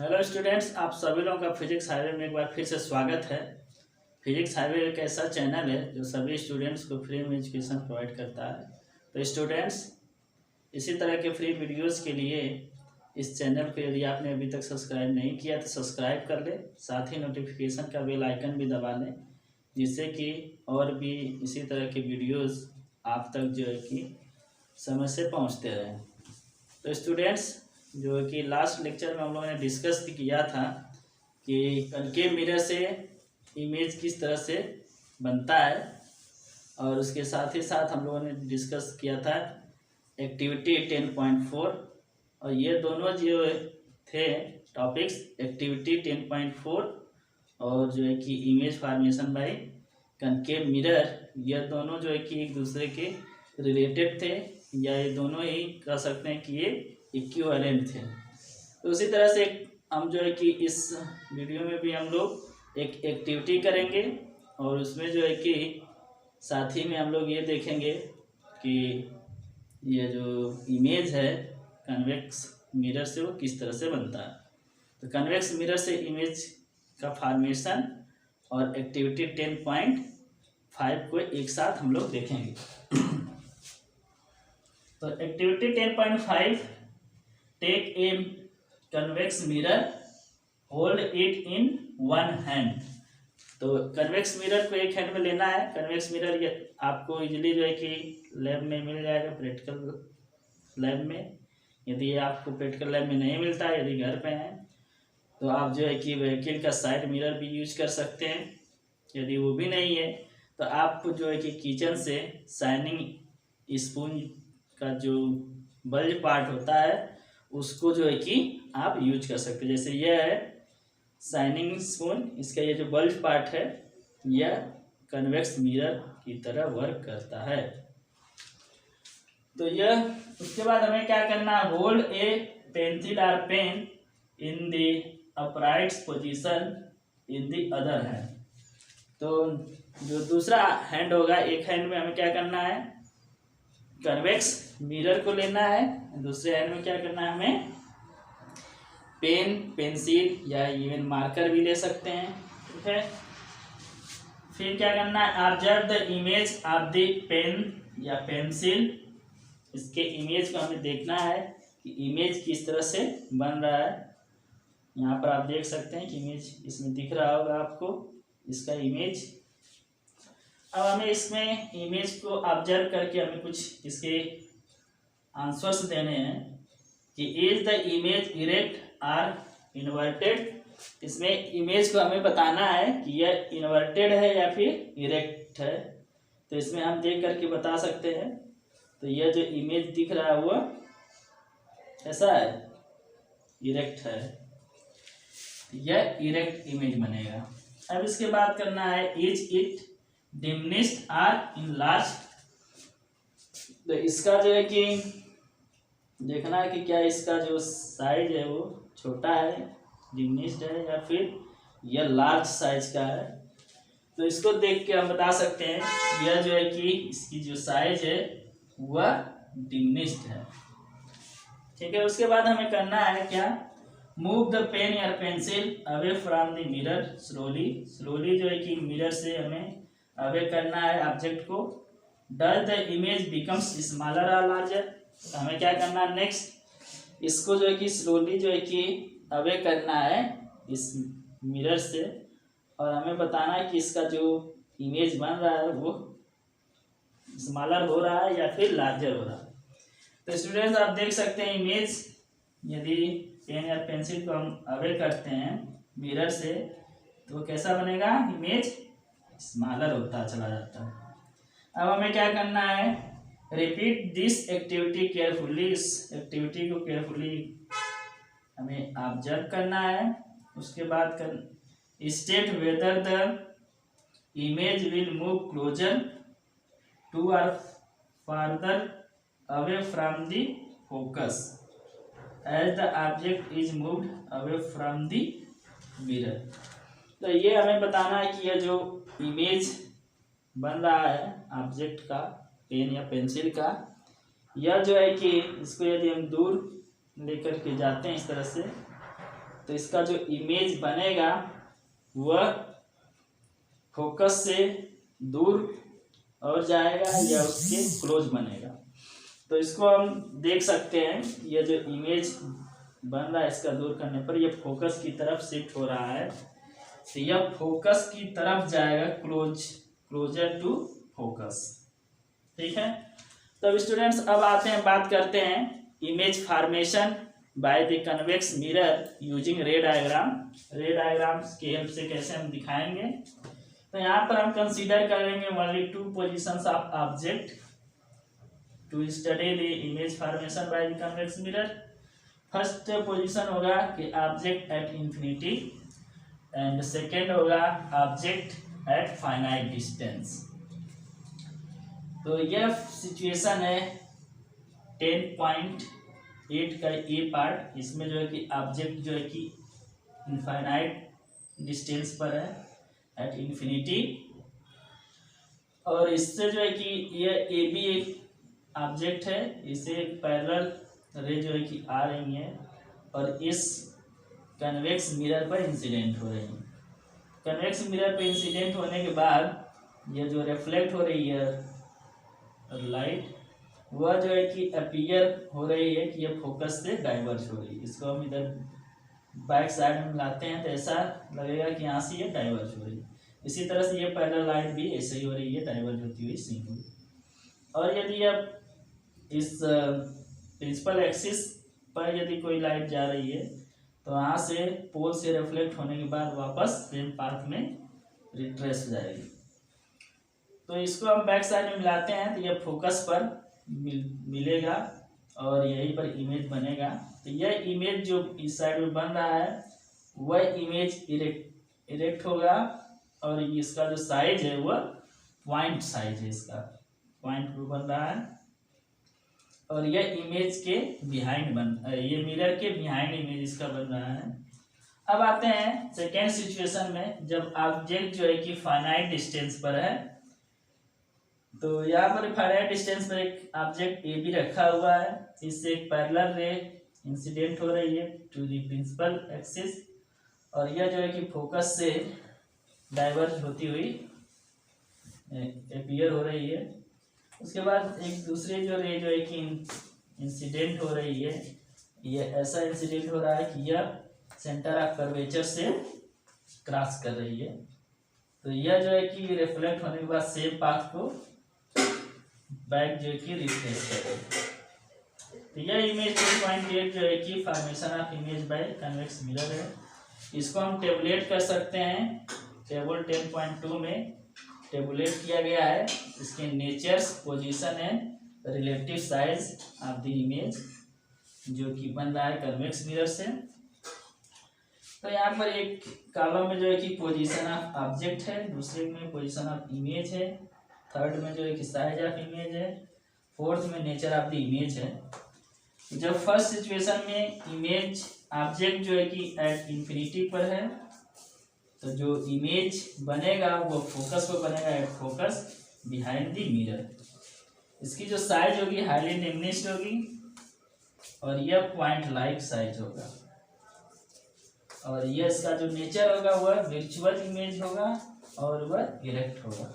Hello students, आप सभी लोगों का फिजिक्स हाईवे में एक बार फिर से स्वागत है। फिजिक्स हाईवे एक ऐसा चैनल है जो सभी स्टूडेंट्स को फ्री में एजुकेशन प्रोवाइड करता है। तो स्टूडेंट्स, इसी तरह के फ्री वीडियोस के लिए इस चैनल को यदि आपने अभी तक सब्सक्राइब नहीं किया तो सब्सक्राइब कर ले, साथ ही नोटिफिकेशन का बेल आइकन भी दबा लें, जिससे कि और भी इसी तरह के वीडियोज़ आप तक जो है कि समय से पहुँचते रहें। तो स्टूडेंट्स, जो कि लास्ट लेक्चर में हम लोगों ने डिस्कस किया था कि कनकेव मिरर से इमेज किस तरह से बनता है, और उसके साथ ही साथ हम लोगों ने डिस्कस किया था एक्टिविटी 10.4, और ये दोनों जो थे टॉपिक्स, एक्टिविटी 10.4 और जो है कि image formation bye concave mirror, यह दोनों जो है कि एक दूसरे के रिलेटेड थे, या ये दोनों ही कह सकते हैं कि ये इक्विवेलेंट थे। तो उसी तरह से हम जो है कि इस वीडियो में भी हम लोग एक एक्टिविटी करेंगे, और उसमें जो है कि साथ ही में हम लोग ये देखेंगे कि ये जो इमेज है कन्वेक्स मिरर से वो किस तरह से बनता है। तो कन्वेक्स मिरर से इमेज का फॉर्मेशन और एक्टिविटी 10.5 को एक साथ हम लोग देखेंगे। तो activity 10.5, take a convex mirror, hold it in one hand. तो कन्वेक्स मिरर को एक हैंड में लेना है। कन्वेक्स मिरर ये आपको इजीली जो है कि लैब में मिल जाएगा, प्रैक्टिकल लैब में। यदि आपको प्रैक्टिकल लैब में नहीं मिलता है, यदि घर पे हैं, तो आप जो है कि व्हीकल का साइड मिरर भी यूज कर सकते हैं। यदि वो भी नहीं है तो आप जो है कि किचन से शाइनिंग स्पून का जो बल्ज पार्ट होता है उसको जो है कि आप यूज कर सकते हैं। जैसे यह है शाइनिंग स्पून, इसका ये जो बल्ज पार्ट है यह कन्वेक्स मिरर की तरह वर्क करता है। तो यह, उसके बाद हमें क्या करना है, होल्ड ए पेंसिल और pain in the upright position in the other hand. तो जो दूसरा हैंड होगा, एक हैंड में हमें क्या करना है, कन्वेक्स मिरर को लेना है, दूसरे हैंड में क्या करना है, हमें पेन, पेंसिल या इवन मार्कर भी ले सकते हैं। ठीक है, फिर क्या करना है, observe the image of the pen या पेंसिल। इसके इमेज को हमें देखना है कि इमेज किस तरह से बन रहा है। यहाँ पर आप देख सकते हैं कि इमेज इसमें दिख रहा होगा आपको, इसका इमेज। अब हमें इसमें इमेज को ऑब्जर्व करके हमें कुछ इसके आंसर्स देने हैं कि is the image erect or inverted. इसमें इमेज को हमें बताना है कि यह इन्वर्टेड है या फिर इरेक्ट है। तो इसमें हम देख करके बता सकते हैं। तो यह जो इमेज दिख रहा है वो ऐसा है, इरेक्ट है, यह इरेक्ट इमेज बनेगा। अब इसके बाद करना है, is it diminished or enlarged. तो इसका जो है कि देखना है कि क्या इसका जो साइज है वो छोटा है, डिमिनिश्ड है, या फिर यह लार्ज साइज का है। तो इसको देख के हम बता सकते हैं यह जो है कि इसकी जो साइज है वह डिमिनिश्ड है। ठीक है, उसके बाद हमें करना है क्या, मूव द पेन या pencil away from the mirror slowly. Slowly जो है कि मिरर से हमें अवे करना है ऑब्जेक्ट को। Does the image becomes smaller और लार्जर। हमें क्या करना है नेक्स्ट, इसको जो है कि स्लोली जो है कि अवे करना है इस मिरर से, और हमें बताना है कि इसका जो इमेज बन रहा है वो स्मॉलर हो रहा है या फिर लार्जर हो रहा है। तो स्टूडेंट्स, आप देख सकते हैं इमेज, यदि पेन या पेंसिल को हम अवे करते हैं मिरर से तो कैसा बनेगा, इमेज स्मॉलर होता चला जाता है। अब हमें क्या करना है, रिपीट दिस एक्टिविटी केयरफुली। इस एक्टिविटी को केयरफुली हमें ऑब्जर्व करना है। उसके बाद state whether the image will move closer to और farther away from the focus as the object is moved away from the mirror. तो ये हमें बताना है कि यह जो इमेज बन रहा है ऑब्जेक्ट का, पेन या पेंसिल का, यह जो है कि इसको यदि हम दूर लेकर के जाते हैं इस तरह से, तो इसका जो इमेज बनेगा वह फोकस से दूर और जाएगा या उसके क्लोज बनेगा। तो इसको हम देख सकते हैं, ये जो इमेज बन रहा है इसका दूर करने पर ये फोकस की तरफ शिफ्ट हो रहा है, तो यह फोकस की तरफ जाएगा, क्लोजर टू फोकस। ठीक है। तो स्टूडेंट्स अब आते हैं, बात करते हैं image formation by the convex mirror using रे डायग्राम। रे डायग्राम्स की हेल्प से कैसे हम दिखाएंगे। तो यहाँ पर हम कंसीडर करेंगे only 2 positions of object to study the image formation by the convex mirror. First position होगा कि object at infinity and second होगा ऑब्जेक्ट एट फाइनाइट डिस्टेंस। तो यह सिचुएशन है 10.8 का ए पार्ट। इसमें जो है कि ऑब्जेक्ट जो है कि इनफाइनाइट डिस्टेंस पर है एट इंफिनिटी, और इससे जो है कि यह ए बी एक ऑब्जेक्ट है, इसे पैरेलल रे जो है कि आ रही है और इस कन्वेक्स मिरर पर इंसिडेंट हो रही है। कन्वेक्स मिरर पर इंसिडेंट होने के बाद यह जो रिफ्लेक्ट हो रही है लाइट, वह जो है कि अपीयर हो रही है कि यह फोकस से डाइवर्ज हो रही है। इसको हम इधर बैक साइड में लाते हैं तो ऐसा लगेगा कि यहाँ से ये डाइवर्ज हो रही है। इसी तरह से ये पैरेलल लाइट भी ऐसे ही हो रही है, डाइवर्ज होती हुई सिंक हुई। और यदि अब इस प्रिंसिपल एक्सिस पर यदि कोई लाइट जा रही है तो वहाँ से पोल से रिफ्लेक्ट होने के बाद वापस सेम पाथ में रिट्रेस हो जाएगी। तो इसको हम बैक साइड में मिलाते हैं तो यह फोकस पर मिलेगा और यहीं पर इमेज बनेगा। तो यह इमेज जो इस साइड में बन रहा है वह इमेज इरेक्ट होगा और इसका जो साइज है वह पॉइंट साइज है, इसका पॉइंट बन रहा है और यह इमेज के बिहाइंड ये मिरर के बिहाइंड इमेज इसका बन रहा है। अब आते हैं सेकेंड सिचुएशन में, जब ऑब्जेक्ट जो है कि फाइनाइट डिस्टेंस पर है। तो यहाँ पर फाइनाइट डिस्टेंस पर एक ऑब्जेक्ट ए बी रखा हुआ है, इससे एक पैरेलल रे इंसिडेंट हो रही है टू द प्रिंसिपल एक्सिस और यह जो है कि फोकस से डाइवर्ज होती हुई अपीयर हो रही है। उसके बाद एक दूसरी जो रे जो है कि इंसिडेंट हो रही है, यह ऐसा इंसिडेंट हो रहा है कि यह सेंटर ऑफ कर्वेचर से क्रॉस कर रही है। तो यह जो है कि रिफ्लेक्ट होने के बाद सेम पाथ को बैक जो है कि रिप्लेस कर रही है। तो यह इमेज 10.8 जो है कि formation of image by convex mirror है। इसको हम टेबुलेट कर सकते हैं। टेबल 10.2 में टेबुलेट किया गया है। इसके natures, position and relative size of the image जो कि बन रहा है कन्वेक्स मिरर से। तो यहाँ पर एक कॉलम में जो है कि पोजीशन ऑफ ऑब्जेक्ट है, दूसरे में पोजीशन ऑफ इमेज है, थर्ड में जो है कि साइज ऑफ इमेज है, फोर्थ में नेचर ऑफ द इमेज है। जब फर्स्ट सिचुएशन में इमेज ऑब्जेक्ट जो है कि एट इंफिनिटी पर है तो जो इमेज बनेगा वो फोकस पर बनेगा, at focus behind the mirror. इसकी जो साइज होगी हाईली डिमिनिश्ड होगी और यह पॉइंट लाइक साइज होगा और यह इसका जो नेचर होगा वह वर्चुअल इमेज होगा और वह इरेक्ट होगा।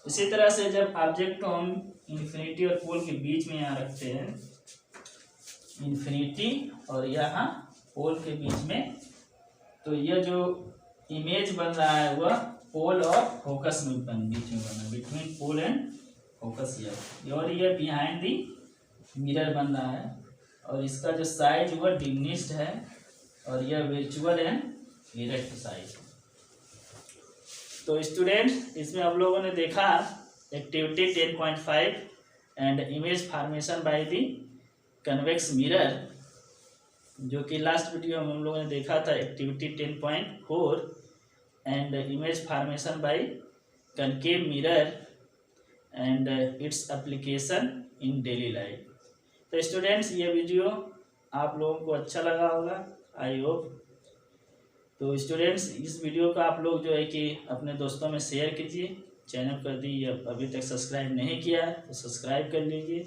इसी तरह से जब ऑब्जेक्ट को हम इन्फिनिटी और पोल के बीच में यहाँ रखते हैं, इन्फिनिटी और यहाँ पोल के बीच में, तो यह जो इमेज बन रहा है वह पोल और फोकस में बीच में बना, बिटवीन पोल एंड फोकस यह, और यह बिहाइंड दी मिरर बन रहा है और इसका जो साइज वह डिमिनिश्ड है और यह वर्चुअल एंड इरेक्ट साइज। तो स्टूडेंट, इसमें हम लोगों ने देखा activity 10.5 and image formation by the convex mirror, जो कि लास्ट वीडियो में हम लोगों ने देखा था activity 10.4 and image formation bye concave mirror and its application in daily life. तो स्टूडेंट्स, ये वीडियो आप लोगों को अच्छा लगा होगा, आई होप। तो स्टूडेंट्स, इस वीडियो को आप लोग जो है कि अपने दोस्तों में शेयर कीजिए। चैनल को यदि अभी तक सब्सक्राइब नहीं किया है तो सब्सक्राइब कर लीजिए,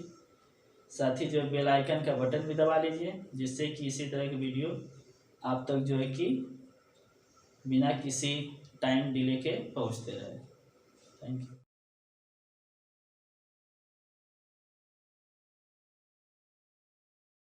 साथ ही जो बेल आइकन का बटन भी दबा लीजिए जिससे कि इसी तरह की वीडियो आप तक जो है कि बिना किसी टाइम डिले के पहुंचते रहे। Thank you.